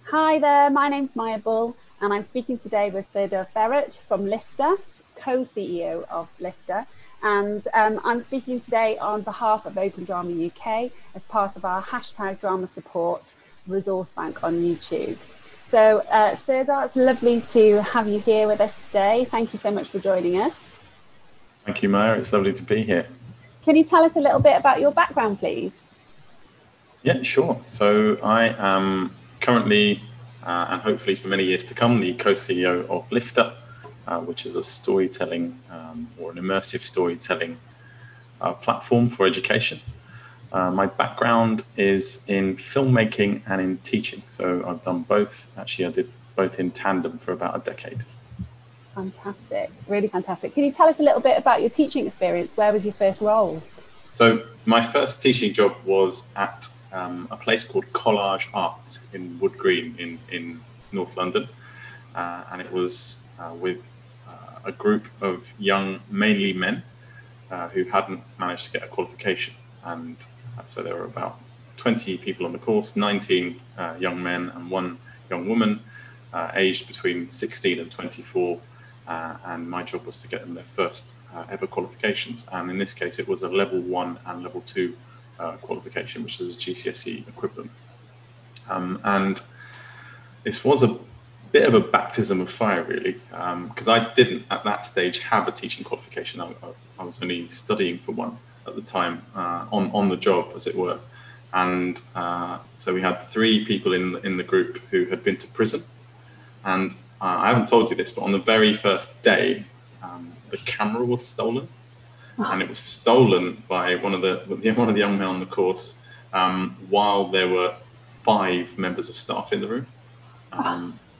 Hi there, my name's Mair and I'm speaking today with Serdar Ferit from Lyfta, co-CEO of Lyfta. And I'm speaking today on behalf of Open Drama UK as part of our hashtag drama support resource bank on YouTube. So Serdar, it's lovely to have you here with us today. Thank you so much for joining us. Thank you, Mair. It's lovely to be here. Can you tell us a little bit about your background, please? Yeah, sure. So I am currently, and hopefully for many years to come, the co-CEO of Lyfta, which is a storytelling or an immersive storytelling platform for education. My background is in filmmaking and in teaching. So I've done both. Actually, I did both in tandem for about a decade. Fantastic, really fantastic. Can you tell us a little bit about your teaching experience? Where was your first role? So my first teaching job was at a place called Collage Arts in Wood Green in North London. And it was with a group of young, mainly men, who hadn't managed to get a qualification. And so there were about 20 people on the course, 19 young men and one young woman, aged between 16 and 24. And my job was to get them their first ever qualifications. And in this case, it was a level 1 and level 2 qualification, which is a GCSE equivalent. And this was a bit of a baptism of fire, really, because I didn't at that stage have a teaching qualification. I was only studying for one at the time, on the job, as it were. And so we had 3 people in the group who had been to prison. And I haven't told you this, but on the very first day, the camera was stolen. And it was stolen by one of the young men on the course, while there were 5 members of staff in the room.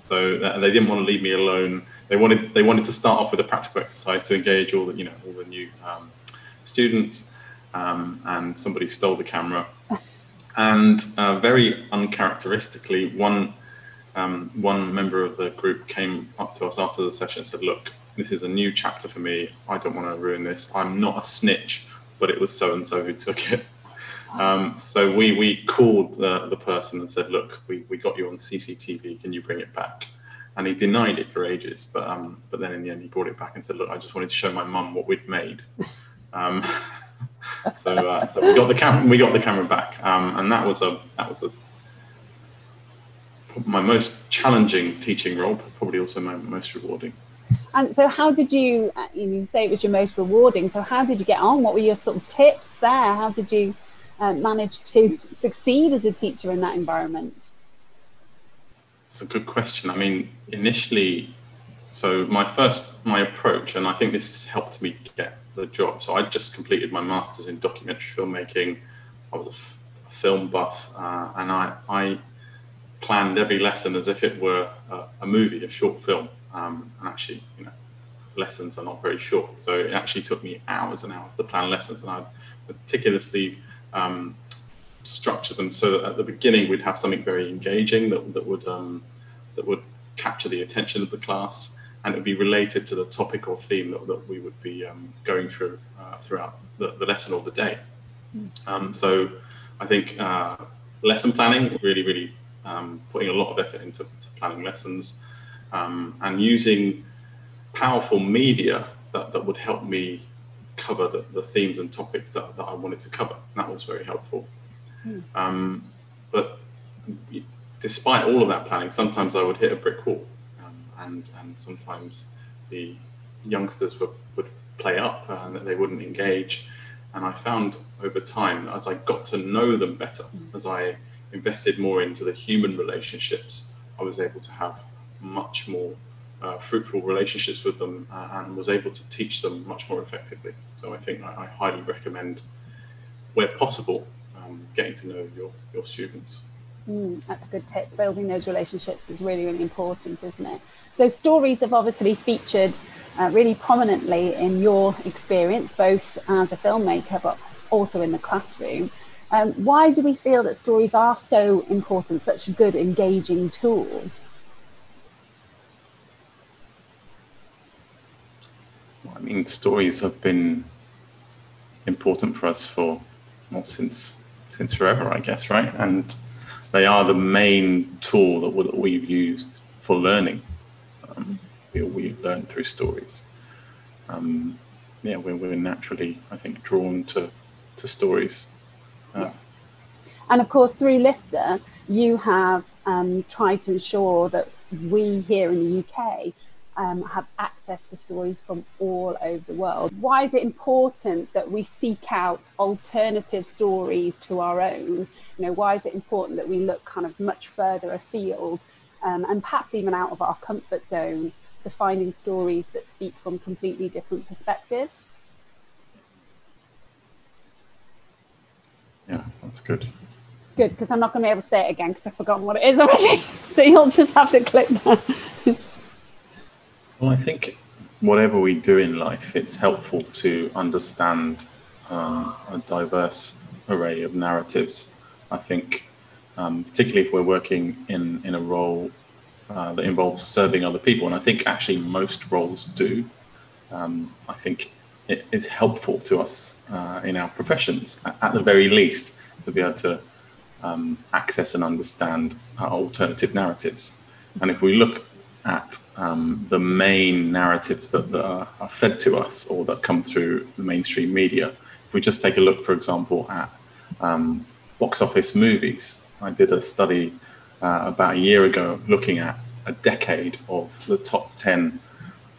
So they didn't want to leave me alone. They wanted to start off with a practical exercise to engage all the new students, and somebody stole the camera. And very uncharacteristically, one member of the group came up to us after the session and said, "Look, this is a new chapter for me. I don't want to ruin this. I'm not a snitch, but it was so and so who took it." So we called the person and said, "Look, we got you on CCTV. Can you bring it back?" And he denied it for ages, but then in the end he brought it back and said, "Look, I just wanted to show my mum what we'd made." So we got the camera back, and that was my most challenging teaching role, but probably also my most rewarding. And so how did you say it was your most rewarding, so how did you get on? What were your sort of tips there? How did you manage to succeed as a teacher in that environment? It's a good question. I mean, initially, so my approach, and I think this has helped me get the job. So I just completed my master's in documentary filmmaking. I was a film buff, and I planned every lesson as if it were a movie, a short film. And actually, lessons are not very short. So it actually took me hours and hours to plan lessons, and I meticulously structure them so that at the beginning we'd have something very engaging that would capture the attention of the class, and it would be related to the topic or theme that we would be going through throughout the lesson or the day. So I think lesson planning, really putting a lot of effort into planning lessons, and using powerful media that would help me cover the themes and topics that I wanted to cover. That was very helpful. But despite all of that planning, sometimes I would hit a brick wall, and sometimes the youngsters would play up and that they wouldn't engage. And I found over time, as I got to know them better, as I invested more into the human relationships, I was able to have much more fruitful relationships with them, and was able to teach them much more effectively. So I think I highly recommend, where possible, getting to know your students. That's a good tip. Building those relationships is really important, isn't it? So stories have obviously featured really prominently in your experience, both as a filmmaker but also in the classroom. Why do we feel that stories are so important, such a good engaging tool? Well, I mean, stories have been important for us since forever, I guess, right? And they are the main tool that we've used for learning. We learn through stories. We're naturally, I think, drawn to stories. Yeah. And of course, through Lyfta, you have tried to ensure that we here in the UK have access to stories from all over the world. Why is it important that we seek out alternative stories to our own? Why is it important that we look kind of much further afield and perhaps even out of our comfort zone to finding stories that speak from completely different perspectives? Yeah, that's good. Good, because I'm not going to be able to say it again because I've forgotten what it is already. So you'll just have to click that. Well, I think whatever we do in life, it's helpful to understand a diverse array of narratives. I think, particularly if we're working in a role that involves serving other people, and I think actually most roles do, I think it is helpful to us in our professions, at the very least, to be able to access and understand alternative narratives. And if we look at the main narratives that are fed to us or that come through the mainstream media, if we just take a look, for example, at box office movies. I did a study about a year ago looking at a decade of the top 10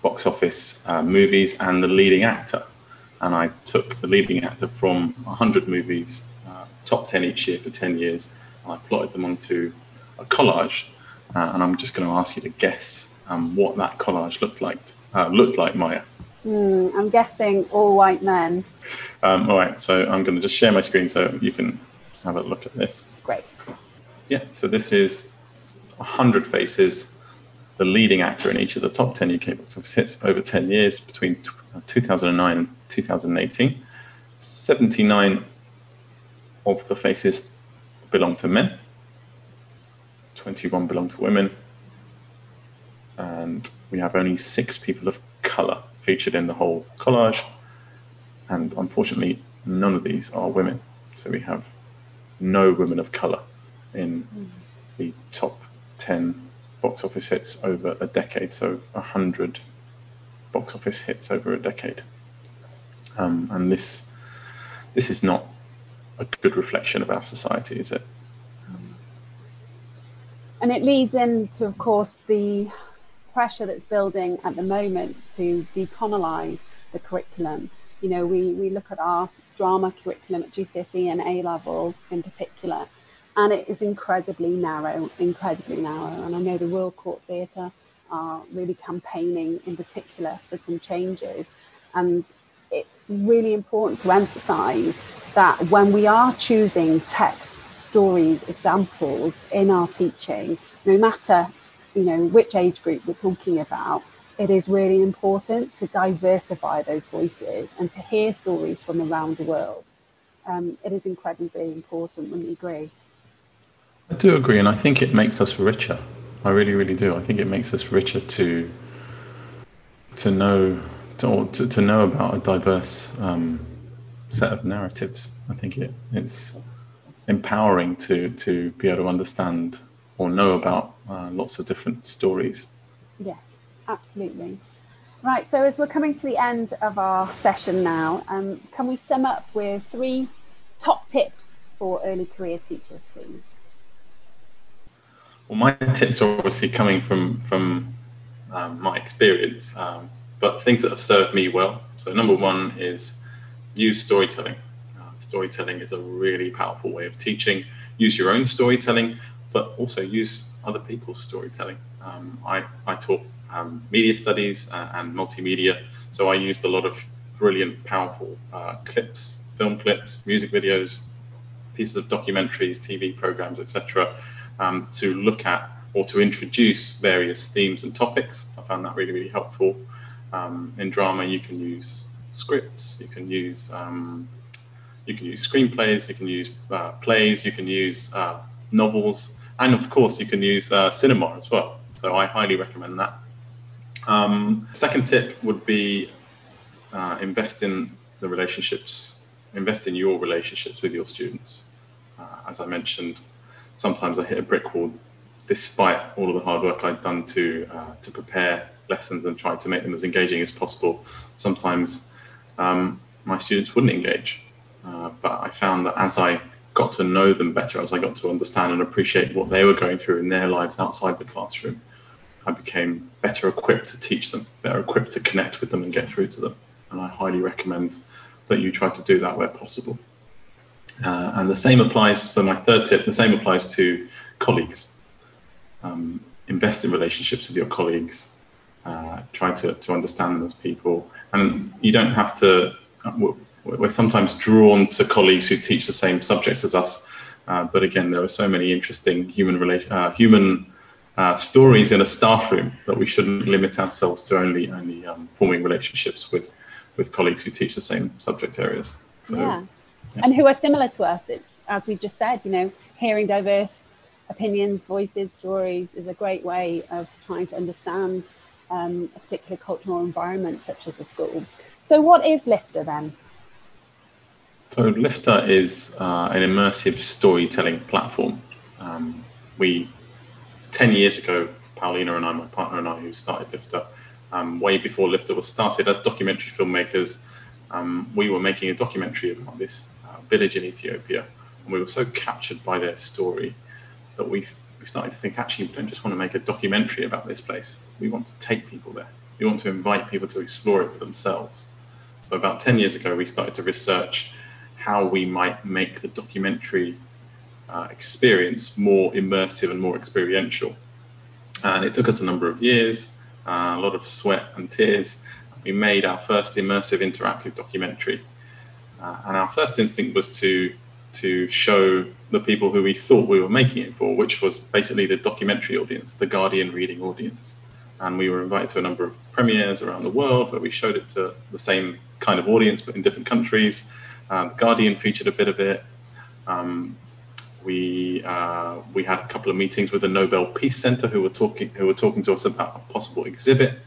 box office movies and the leading actor. And I took the leading actor from 100 movies, top 10 each year for 10 years, and I plotted them onto a collage. And I'm just going to ask you to guess what that collage looked like, Mair. I'm guessing all white men. All right, so I'm going to just share my screen so you can have a look at this. Great. Yeah, so this is 100 faces, the leading actor in each of the top 10 UK box office hits over 10 years between 2009 and 2018. 79 of the faces belong to men, 21 belong to women, and we have only 6 people of colour featured in the whole collage, and unfortunately none of these are women. So we have no women of colour in the top 10 box office hits over a decade, so 100 box office hits over a decade. And this is not a good reflection of our society, is it? And it leads into, of course, the pressure that's building at the moment to decolonise the curriculum. We look at our drama curriculum at GCSE and A level in particular, and it is incredibly narrow. And I know the Royal Court Theatre are really campaigning in particular for some changes. And it's really important to emphasise that when we are choosing text, stories, examples in our teaching, no matter which age group we're talking about, it is really important to diversify those voices and to hear stories from around the world. It is incredibly important, wouldn't you agree? I do agree, and I think it makes us richer. I really, really do. I think it makes us richer to know about a diverse set of narratives. I think it's empowering to be able to understand or know about lots of different stories. Yeah, absolutely. Right, so as we're coming to the end of our session now, can we sum up with 3 top tips for early career teachers, please? Well, my tips are obviously coming from my experience, but things that have served me well. So number 1 is use storytelling. Storytelling is a really powerful way of teaching. Use your own storytelling, but also use other people's storytelling. I taught media studies and multimedia, so I used a lot of brilliant, powerful clips, film clips, music videos, pieces of documentaries, TV programs, etc., to look at or to introduce various themes and topics. I found that really, really helpful. In drama, you can use scripts, you can use screenplays, you can use plays, you can use novels, and of course you can use cinema as well. So I highly recommend that. Second tip would be invest in your relationships with your students. As I mentioned, sometimes I hit a brick wall, despite all of the hard work I'd done to prepare lessons and try to make them as engaging as possible. Sometimes my students wouldn't engage, but I found that as I got to know them better, as I got to understand and appreciate what they were going through in their lives outside the classroom, I became better equipped to teach them, better equipped to connect with them and get through to them. And I highly recommend that you try to do that where possible. And the same applies, so my third tip, the same applies to colleagues. Invest in relationships with your colleagues, try to understand them as people. And you don't have to, we're sometimes drawn to colleagues who teach the same subjects as us. But again, there are so many interesting human stories in a staff room that we shouldn't limit ourselves to only forming relationships with colleagues who teach the same subject areas. So, yeah. And who are similar to us. It's, as we just said, hearing diverse opinions, voices, stories is a great way of trying to understand a particular cultural environment, such as a school. So what is Lyfta then? So Lyfta is an immersive storytelling platform. 10 years ago, Paulina and I, my partner and I, who started Lyfta, way before Lyfta was started as documentary filmmakers, we were making a documentary about this village in Ethiopia, and we were so captured by their story that we started to think, actually, we don't just want to make a documentary about this place. We want to take people there. We want to invite people to explore it for themselves. So about 10 years ago, we started to research how we might make the documentary experience more immersive and more experiential. And it took us a number of years, a lot of sweat and tears. We made our first immersive interactive documentary. And our first instinct was to show the people who we thought we were making it for, which was basically the documentary audience, the Guardian reading audience. And we were invited to a number of premieres around the world where we showed it to the same kind of audience, but in different countries. The Guardian featured a bit of it. We had a couple of meetings with the Nobel Peace Center who were talking to us about a possible exhibit.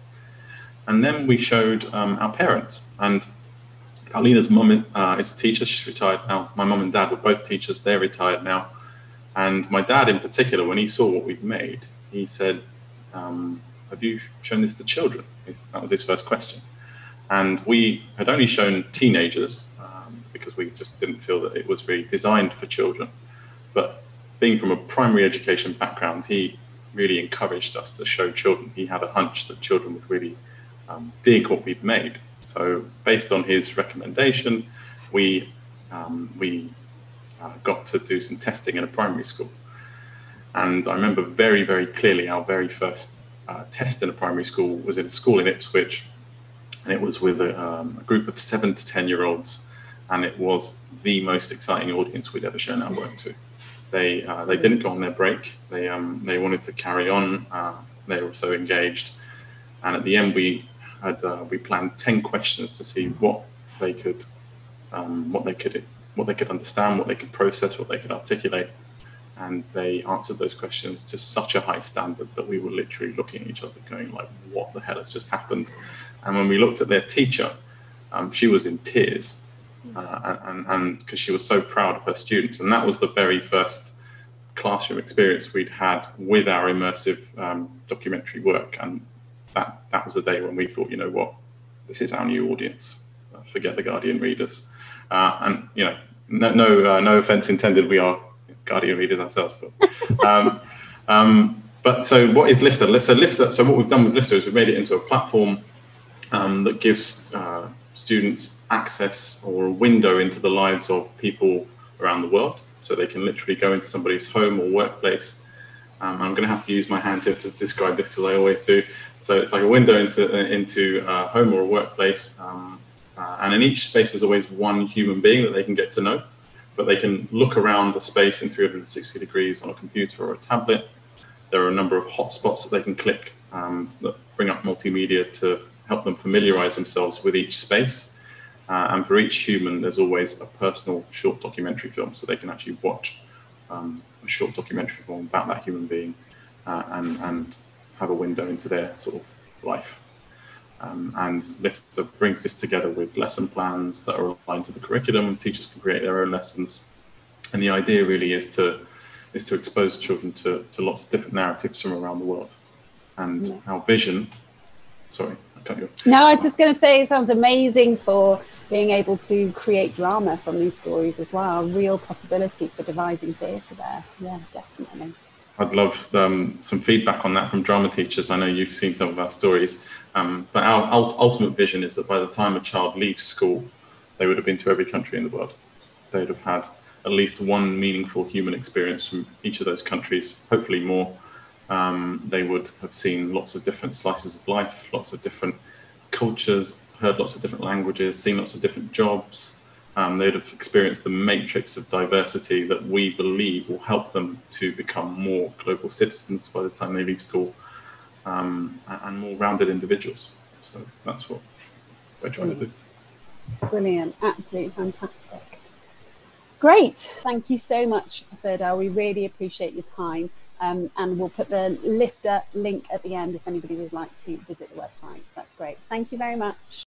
And then we showed our parents. And Paulina's mum is a teacher. She's retired now. My mum and dad were both teachers. They're retired now. And my dad in particular, when he saw what we'd made, he said, have you shown this to children? That was his first question. And we had only shown teenagers because we just didn't feel that it was really designed for children. But being from a primary education background, he really encouraged us to show children. He had a hunch that children would really dig what we'd made. So based on his recommendation, we got to do some testing in a primary school. And I remember very, very clearly our very first test in a primary school was in a school in Ipswich. And it was with a group of 7 to 10-year-olds. And it was the most exciting audience we'd ever shown our work to. They didn't go on their break. They wanted to carry on. They were so engaged. And at the end, we planned 10 questions to see what they could understand, what they could process, what they could articulate. And they answered those questions to such a high standard that we were literally looking at each other going like, what the hell has just happened? And when we looked at their teacher, she was in tears. And because she was so proud of her students. And that was the very first classroom experience we'd had with our immersive documentary work. And that was the day when we thought, you know what, this is our new audience. Forget the Guardian readers. And no offense intended. We are Guardian readers ourselves. But so what is Lyfta? So what we've done with Lyfta is we've made it into a platform that gives students access or a window into the lives of people around the world. So they can literally go into somebody's home or workplace. I'm going to have to use my hands here to describe this because I always do. So it's like a window into a home or a workplace. And in each space, there's always one human being that they can get to know. But they can look around the space in 360 degrees on a computer or a tablet. There are a number of hotspots that they can click that bring up multimedia to help them familiarize themselves with each space. And for each human, there's always a personal short documentary film. So they can actually watch a short documentary film about that human being and have a window into their sort of life. And Lyfta brings this together with lesson plans that are aligned to the curriculum. Teachers can create their own lessons. And the idea really is to is to expose children to lots of different narratives from around the world. And Yeah. our vision, sorry, I cut you off. No, I was just going to say, it sounds amazing for being able to create drama from these stories as well. A real possibility for devising theatre there. Yeah, definitely. I'd love some feedback on that from drama teachers. I know you've seen some of our stories, but our ultimate vision is that by the time a child leaves school, they would have been to every country in the world. They'd have had at least one meaningful human experience from each of those countries, hopefully more. They would have seen lots of different slices of life, lots of different cultures, heard lots of different languages, seen lots of different jobs. They'd have experienced the matrix of diversity that we believe will help them to become more global citizens by the time they leave school, and more rounded individuals. So that's what we're trying to do. Brilliant, absolutely fantastic. Great, thank you so much, Serdar. We really appreciate your time. And we'll put the Lyfta link at the end if anybody would like to visit the website. That's great. Thank you very much.